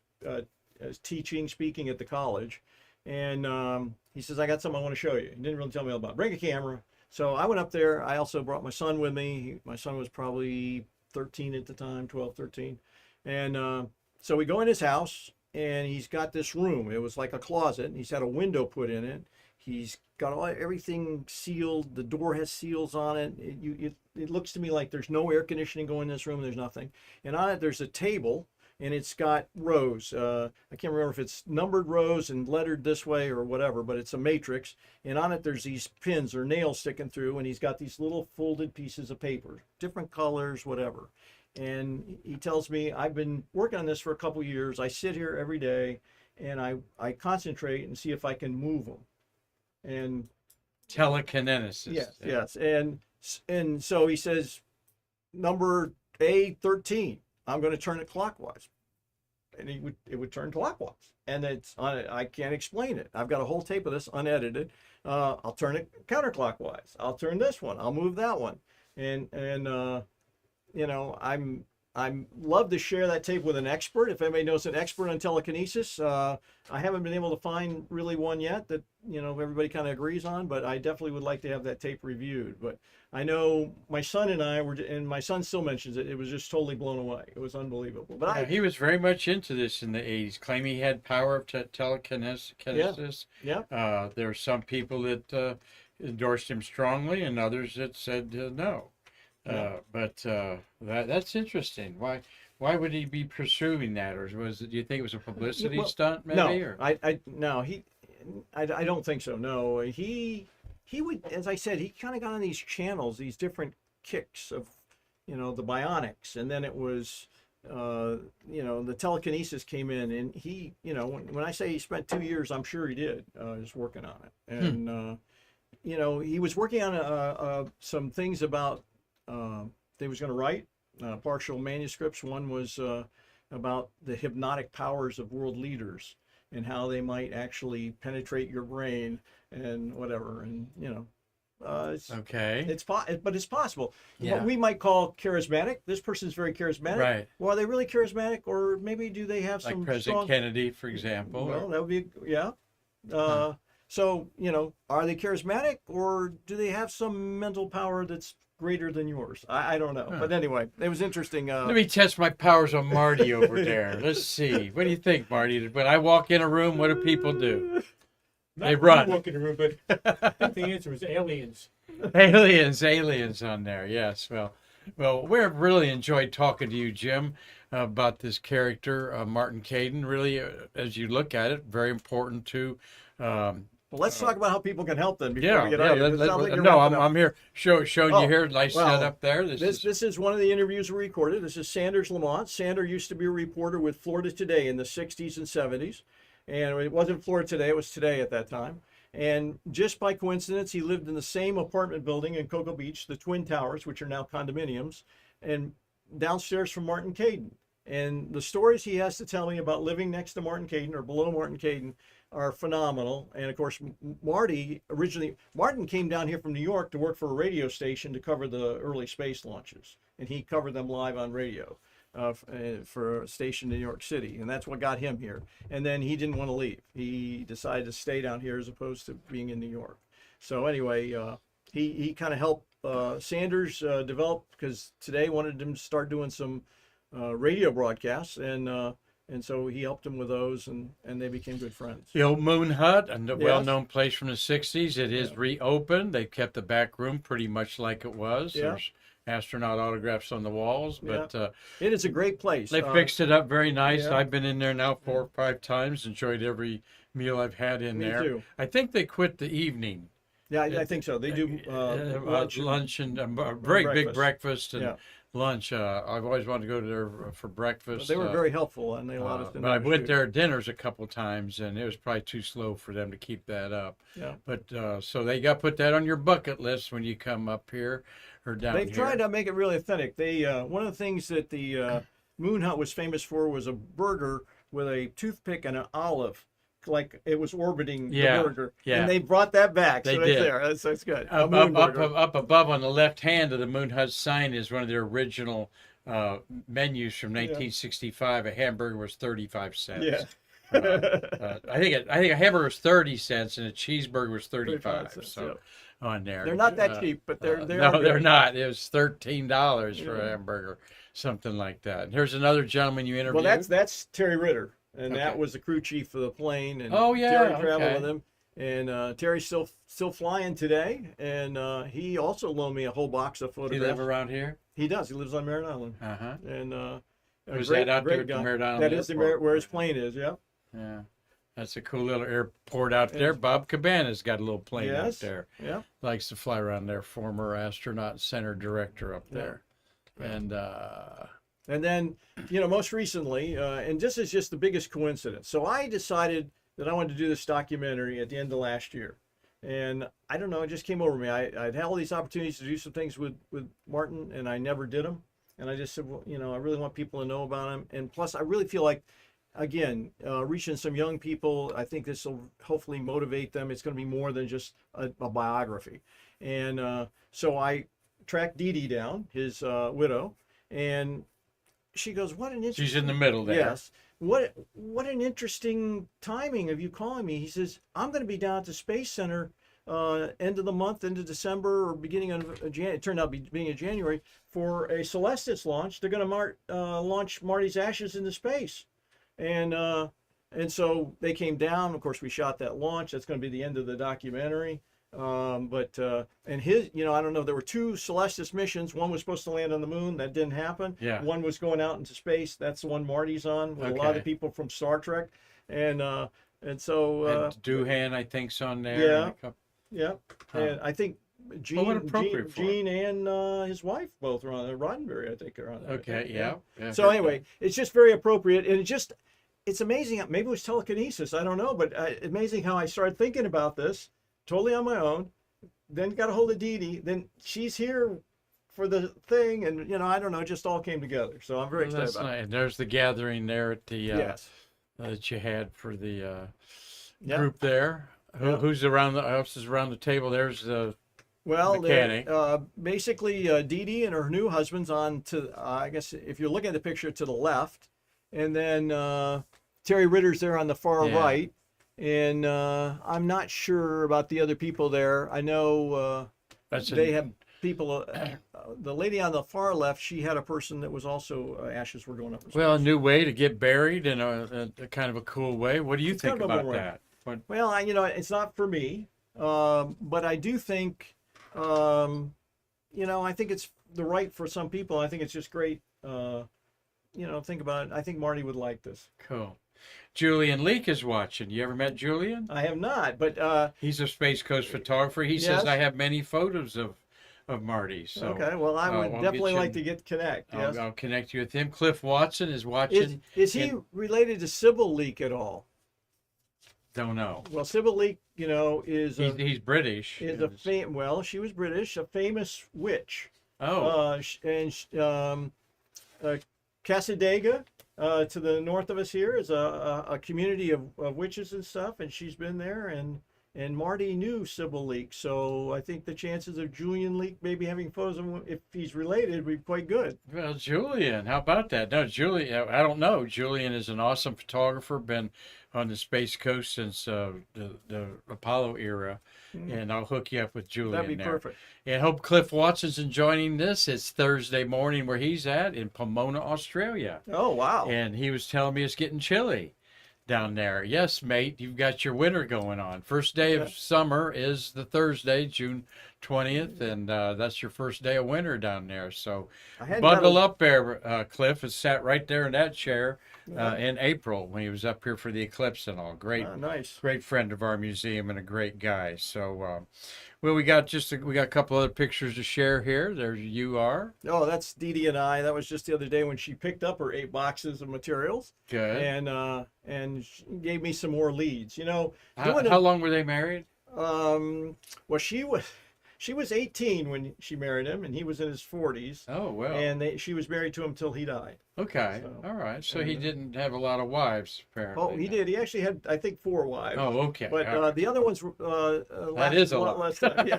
speaking at the college. And he says, I got something I want to show you. He didn't really tell me all about it. Bring a camera. So I went up there. I also brought my son with me. My son was probably 13 at the time, 12, 13. And so we go in his house, and he's got this room. It was like a closet. And he's had a window put in it. He's got everything sealed. The door has seals on it. It looks to me like there's no air conditioning going in this room. There's nothing. And on it, there's a table. And it's got rows. I can't remember if it's numbered rows and lettered this way or whatever, but it's a matrix. And on it, there's these pins or nails sticking through, and he's got these little folded pieces of paper, different colors, whatever. And he tells me, I've been working on this for a couple years. I sit here every day, and I concentrate and see if I can move them. And telekinesis. Yes. And so he says, number A13. I'm going to turn it clockwise, and it would turn clockwise, and I can't explain it. I've got a whole tape of this unedited. I'll turn it counterclockwise. I'll turn this one. I'll move that one, and you know, I'm love to share that tape with an expert. If anybody knows an expert on telekinesis, I haven't been able to find really one yet that everybody kind of agrees on, but I definitely would like to have that tape reviewed. But I know my son and I were, and my son still mentions it. It was just totally blown away. It was unbelievable. But he was very much into this in the 80s. Claiming he had power of telekinesis. Yeah. There were some people that endorsed him strongly, and others that said no. But that's interesting. Why would he be pursuing that, or do you think it was a publicity stunt, maybe? No, I don't think so. No, he would, as I said, he kind of got on these channels, these different kicks of, the bionics, and then it was, the telekinesis came in, and he, when I say he spent 2 years, I'm sure he did, just working on it, and he was working on some things about. They was going to write partial manuscripts. One was about the hypnotic powers of world leaders and how they might actually penetrate your brain and whatever. And it's okay. But it's possible. Yeah. What we might call charismatic. This person's very charismatic. Right. Well, are they really charismatic, or maybe do they have like some President strong... Kennedy, for example? Well, that would be So are they charismatic, or do they have some mental power that's greater than yours? I don't know. But anyway, it was interesting. Let me test my powers on Marty over there. Let's see. What do you think, Marty? When I walk in a room, what do people do? They run. Walk in a room, but I think the answer was aliens. Aliens on there. Yes. Well, we've really enjoyed talking to you, Jim, about this character, Martin Caiden. Really, as you look at it, very important to Well, let's talk about how people can help them before Yeah, we get yeah. out of here. It sounds like you're No, wrapping up. I'm here showing Oh, you here. Nice well, setup there. This is one of the interviews we recorded. This is Sanders Lamont. Sanders used to be a reporter with Florida Today in the 60s and 70s. And it wasn't Florida Today, it was Today at that time. And just by coincidence, he lived in the same apartment building in Cocoa Beach, the Twin Towers, which are now condominiums, and downstairs from Martin Caiden. And the stories he has to tell me about living next to Martin Caiden or below Martin Caiden are phenomenal. And of course, Martin came down here from New York to work for a radio station to cover the early space launches. And he covered them live on radio for a station in New York City. And that's what got him here. And then he didn't want to leave. He decided to stay down here as opposed to being in New York. So anyway, he kind of helped Sanders develop, because Today wanted him to start doing some radio broadcasts, and so he helped him with those, and they became good friends. the old Moon Hut, a Yes. well-known place from the 60s. It is reopened. They kept the back room pretty much like it was. Yeah. There's astronaut autographs on the walls, but It is a great place. they fixed it up very nice. yeah. I've been in there now 4 or 5 times. Enjoyed every meal I've had in Me there. too. I think they quit the evening. Yeah, I think so. They do lunch and very big breakfast and Yeah. lunch. I've always wanted to go there for breakfast. They were very helpful, and they allowed us to. But I went shoot. there at dinners a couple times, and it was probably too slow for them to keep that up. Yeah. But so they got to put that on your bucket list when you come up here or down They've here. tried to make it really authentic. They one of the things that the Moon Hut was famous for was a burger with a toothpick and an olive, like it was orbiting Yeah, the burger. yeah. And they brought that back. They so it's did. there. That's good. A Up, moon up, up, burger. up above on the left hand of the Moon Hut sign is one of their original menus from 1965. A hamburger was 35 cents. Yeah. I think a hamburger was 30 cents and a cheeseburger was 35. 35 cents, So on there, They're not that cheap, but they're no, they're good. not. It was $13 for a Yeah. hamburger, something like that. And here's another gentleman you interviewed. Well, that's Terry Ritter, and that Okay. was the crew chief of the plane. And Oh, yeah, Terry traveled okay. with him, and Terry's still flying today, and he also loaned me a whole box of Do you photographs. live around here? He does. He lives on Merritt Island, Uh-huh. and Was that out there at the guy. Merritt Island That is the Airport? Merritt, where his plane is. Yeah. Yeah. That's a cool little airport out there. Bob Cabana's got a little plane out Yes. there. Yeah. Likes to fly around there, former astronaut center director up there. And And then, most recently, and this is just the biggest coincidence. So I decided that I wanted to do this documentary at the end of last year. And I don't know, it just came over me. I'd had all these opportunities to do some things with Martin, and I never did them. And I just said, well, I really want people to know about him. And plus, I really feel like, again, reaching some young people, I think this will hopefully motivate them. It's going to be more than just a biography. And so I tracked Dee Dee down, his widow, and she goes, "What an interesting." she's in the middle there. Yes. What an interesting timing of you calling me. He says, "I'm going to be down at the Space Center end of the month, end of December, or beginning of January. It turned out to be beginning of January for a Celestis launch. They're going to launch Marty's ashes into space." And so they came down. Of course, we shot that launch. That's going to be the end of the documentary. And his, I don't know, there were 2 Celestis missions. One was supposed to land on the moon. That didn't happen. Yeah. One was going out into space. That's the one Marty's on with a lot of Okay. people from Star Trek. And so, And Doohan, I think's on there. yeah. yeah. And I think Well, what appropriate for Gene and his wife both are on there. Roddenberry, I think, are on there. I Okay, think, yeah. So anyway, it's just very appropriate, and it's amazing. Maybe it was telekinesis, I don't know, but amazing how I started thinking about this totally on my own. Then got a hold of Dee Dee. Then she's here for the thing, and I don't know, it just all came together. So I'm very excited That's about nice. And there's the gathering there at the it. Yes. that you had for the Yeah. group there. Yeah. Who's around the else is around the table? There's the Well, mechanic. basically, Dee Dee and her new husband's on to, I guess, if you're looking at the picture to the left, and then Terry Ritter's there on the far Yeah. right, and I'm not sure about the other people there. I know that's they have people. The lady on the far left, she had a person that was also ashes were going up. well, a new way to get buried in a kind of a cool way. What do you think kind of a about boomerang. that? What, Well, it's not for me, but I do think, I think it's the right for some people. I think it's just great. Think about it. I think Marty would like this. cool. Julian Leake is watching. You ever met Julian? I have not, but He's a Space Coast photographer. He Yes. says I have many photos of Marty. So okay. Well, I would I'll definitely get you- like to connect. Yes. I'll connect you with him. Cliff Watson is watching. Is he and- related to Sybil Leek at all? Don't know. Well, Sybil Leek, is He's British. well, she was British, a famous witch. Oh, Casadega, to the north of us here, is a community of witches and stuff, and she's been there, and Marty knew Sybil Leek, so I think the chances of Julian Leek maybe having photos of him, if he's related, would be quite good. well, Julian, how about that? No, Julian, I don't know. Julian is an awesome photographer, been on the Space Coast since the Apollo era, and I'll hook you up with Julian That'd be there. perfect. And hope Cliff Watson's enjoying this. It's Thursday morning where he's at in Pomona, Australia. Oh, wow. And he was telling me it's getting chilly down there. Yes, mate, you've got your winter going on. First day of summer is the Thursday, June 20th, and that's your first day of winter down there. So I hadn't bundle got a- up there, Cliff. Has sat right there in that chair in April when he was up here for the eclipse and all. Great, nice. great friend of our museum and a great guy. So, well, we got a couple other pictures to share here. There you are. Oh, that's Dee Dee and I. That was just the other day when she picked up her 8 boxes of materials Good. and she gave me some more leads. How long were they married? Well, she was 18 when she married him, and he was in his 40s. Oh, well. And she was married to him till he died. Okay. So, All right. So he didn't have a lot of wives, apparently. Oh, he did. He actually had, I think, 4 wives. Oh, okay. But All right. the other ones lasted is a a lot. lot less time.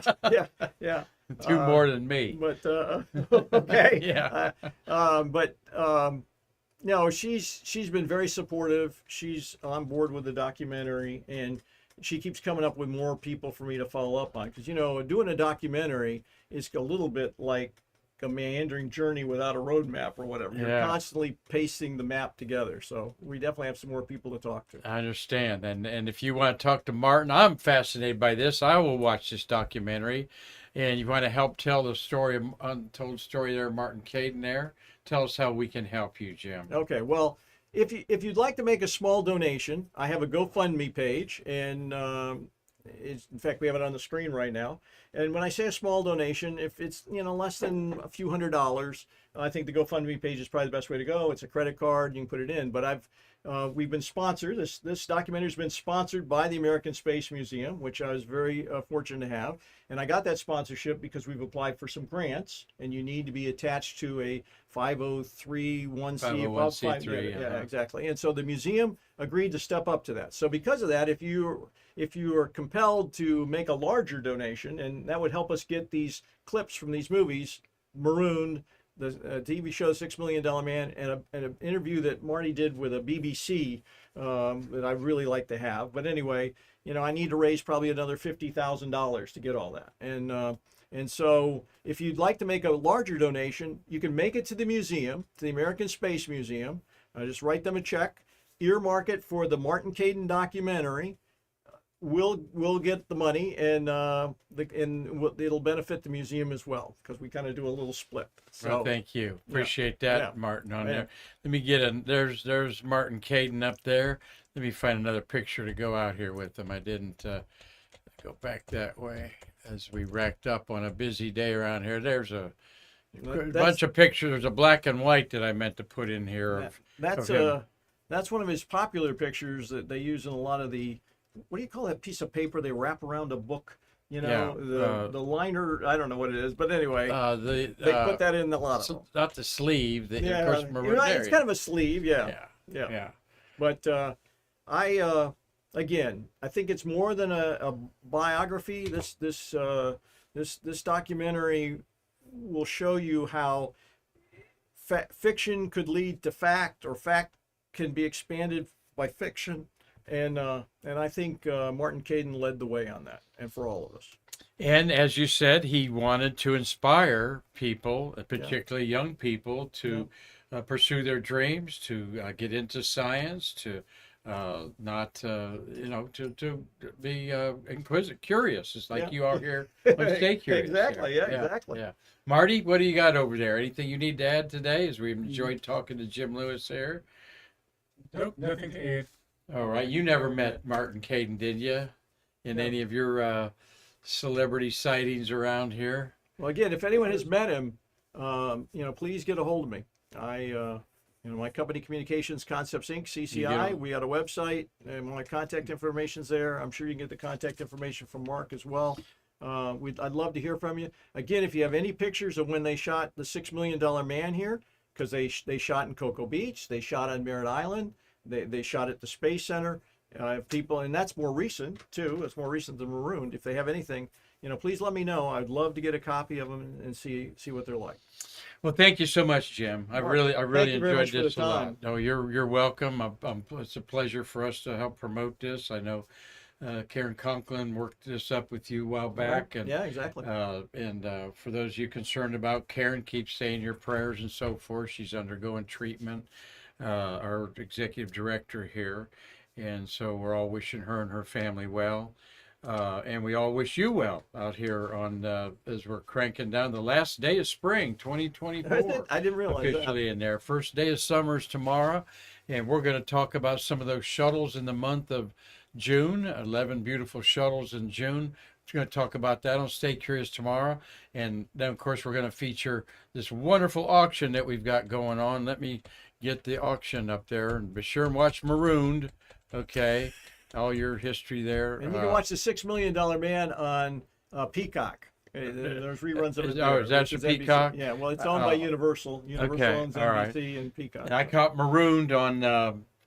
Yeah. Two more than me. But okay. Yeah. No, she's been very supportive. She's on board with the documentary, and she keeps coming up with more people for me to follow up on. Because doing a documentary is a little bit like a meandering journey without a roadmap or whatever. You're Yeah. constantly pasting the map together. So we definitely have some more people to talk to. I understand. And if you want to talk to Martin, I'm fascinated by this. I will watch this documentary. And you want to help tell the story, untold story there, Martin Caiden there. Tell us how we can help you, Jim. Okay, well, if you'd like to make a small donation, I have a GoFundMe page, and in fact, we have it on the screen right now. And when I say a small donation, if it's less than a few $100s, I think the GoFundMe page is probably the best way to go. It's a credit card, you can put it in. But we've been sponsored. This documentary has been sponsored by the American Space Museum, which I was very fortunate to have. And I got that sponsorship because we've applied for some grants, and you need to be attached to a 503(c). 501c3, Yeah, exactly. And so the museum agreed to step up to that. So because of that, if you are compelled to make a larger donation, and that would help us get these clips from these movies, Marooned, the TV show $6 Million Man, and an interview that Marty did with a BBC that I really like to have. But anyway, I need to raise probably another $50,000 to get all that. And so if you'd like to make a larger donation, you can make it to the museum, to the American Space Museum. Just write them a check, earmark it for the Martin Caiden documentary. We'll get the money, and it'll benefit the museum as well, because we kind of do a little split. So Well, thank you. Appreciate that, Yeah. Martin, on Yeah. there. Let me there's Martin Caiden up there. Let me find another picture to go out here with him. I didn't go back that way as we racked up on a busy day around here. There's a bunch of pictures. There's a black and white that I meant to put in here. that's him. that's one of his popular pictures that they use in a lot of the, what do you call that piece of paper they wrap around a book? The liner, I don't know what it is, but anyway, they put that in a lot of them. Not the sleeve. Of Yeah, course, it's kind of a sleeve, yeah. But again, I think it's more than a biography. This documentary will show you how fiction could lead to fact, or fact can be expanded by fiction. And I think Martin Caiden led the way on that, and for all of us. And as you said, he wanted to inspire people, particularly young people, to pursue their dreams, to get into science, to to be inquisitive, curious. It's like you are here on Stay Curious. Exactly. Yeah, exactly. Yeah. Marty, what do you got over there? Anything you need to add today? As we've enjoyed talking to Jim Lewis here. Nope, nothing to add. All right. You never met Martin Caiden, did you? In No. any of your celebrity sightings around here? Well, again, if anyone has met him, please get a hold of me. My company, Communications Concepts Inc., CCI, we got a website, and my contact information's there. I'm sure you can get the contact information from Mark as well. I'd love to hear from you. Again, if you have any pictures of when they shot the $6 million man here, because they shot in Cocoa Beach, they shot on Merritt Island, they shot at the Space Center. People, and that's more recent too. It's more recent than Marooned. If they have anything, please let me know. I'd love to get a copy of them and see what they're like. Well, thank you so much, Jim. I Mark, really thank you very enjoyed much for the this a lot. time. No, you're welcome. It's a pleasure for us to help promote this. I know Karan Conklin worked this up with you a while back, and Yeah, exactly. for those of you concerned about Karan, keep saying your prayers and so forth. She's undergoing treatment. Our executive director here, and so we're all wishing her and her family well. And we all wish you well out here on as we're cranking down the last day of spring 2024. I didn't realize Officially in there. First day of summer is tomorrow, and we're going to talk about some of those shuttles in the month of June. 11 beautiful shuttles in June. We're going to talk about that on Stay Curious tomorrow, and then of course we're going to feature this wonderful auction that we've got going on. Let me get the auction up there, and be sure and watch Marooned. Okay. All your history there. And you can watch the $6 million man on Peacock. There's reruns of it. Oh, is that which your Peacock? Yeah, well, it's owned by Universal. Universal Okay, owns all right. NBC and Peacock. And I caught Marooned on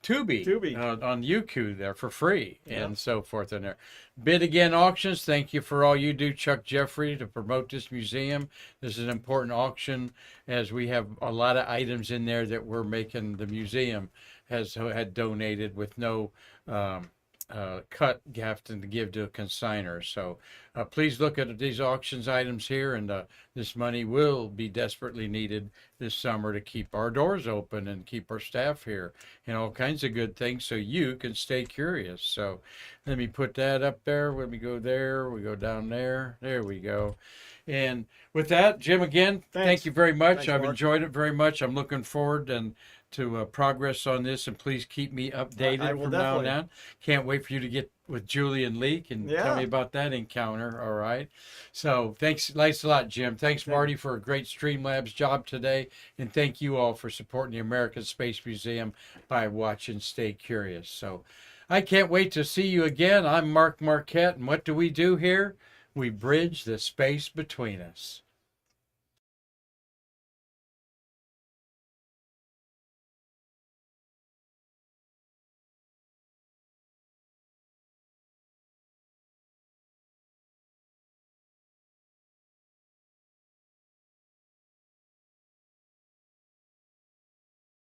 Tubi, Tubi. On UQ there for free, Yeah. and so forth in there. Bid Again Auctions, thank you for all you do, Chuck Jeffrey, to promote this museum. This is an important auction, as we have a lot of items in there that we're making. The museum had donated with no cut having to give to a consignor. So please look at these auctions items here, and this money will be desperately needed this summer to keep our doors open and keep our staff here and all kinds of good things so you can stay curious. So let me put that up there. Let me go there. We go down there. There we go. And with that, Jim, again, Thanks. thank you very much. Thanks, I've Mark. enjoyed it very much. I'm looking forward to progress on this, and please keep me updated I will from now on definitely. out. Can't wait for you to get with Julie and Leek and tell Yeah. me about that encounter. All right. So thanks a lot, Jim. Thanks, Marty, for a great Streamlabs job today. And thank you all for supporting the American Space Museum by watching Stay Curious. So I can't wait to see you again. I'm Mark Marquette, and what do we do here? We bridge the space between us.